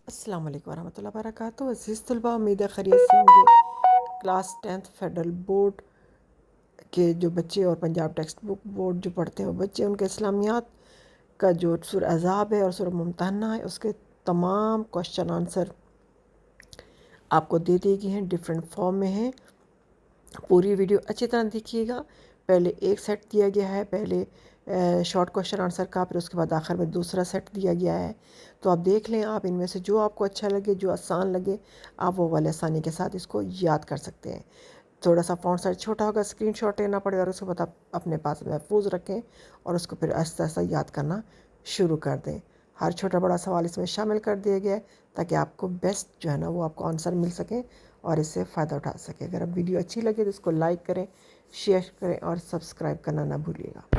السلام علیکم ورحمۃ اللہ وبرکاتہ۔ عزیز طلباء، امید ہے خیریت سے ہوں گے۔ کلاس 10th فیڈرل بورڈ کے جو بچے اور پنجاب ٹیکسٹ بک بورڈ جو پڑھتے ہیں وہ بچے، ان کے اسلامیات کا جو سورہ احزاب ہے اور سورہ ممتحنہ ہے، اس کے تمام کوشچن آنسر آپ کو دے دی گئی ہیں، ڈفرینٹ فارم میں ہیں۔ پوری ویڈیو اچھی طرح دیکھیے گا۔ پہلے ایک سیٹ دیا گیا ہے، پہلے شارٹ کوشچن آنسر کا، پھر اس کے بعد آخر میں دوسرا سیٹ دیا گیا ہے۔ تو آپ دیکھ لیں، آپ ان میں سے جو آپ کو اچھا لگے، جو آسان لگے، آپ وہ والے آسانی کے ساتھ اس کو یاد کر سکتے ہیں۔ تھوڑا سا فونٹ سائز چھوٹا ہوگا، اسکرین شاٹ لینا پڑے اور اس کے بعد آپ اپنے پاس محفوظ رکھیں اور اس کو پھر آہستہ آہستہ یاد کرنا شروع کر دیں۔ ہر چھوٹا بڑا سوال اس میں شامل کر دیا گیا ہے تاکہ آپ کو بیسٹ جو ہے نا وہ آپ کو آنسر مل سکے اور اس سے فائدہ اٹھا سکیں۔ اگر اب ویڈیو اچھی لگے تو اس کو لائک کریں، شیئر کریں اور سبسکرائب کرنا نہ بھولیے گا۔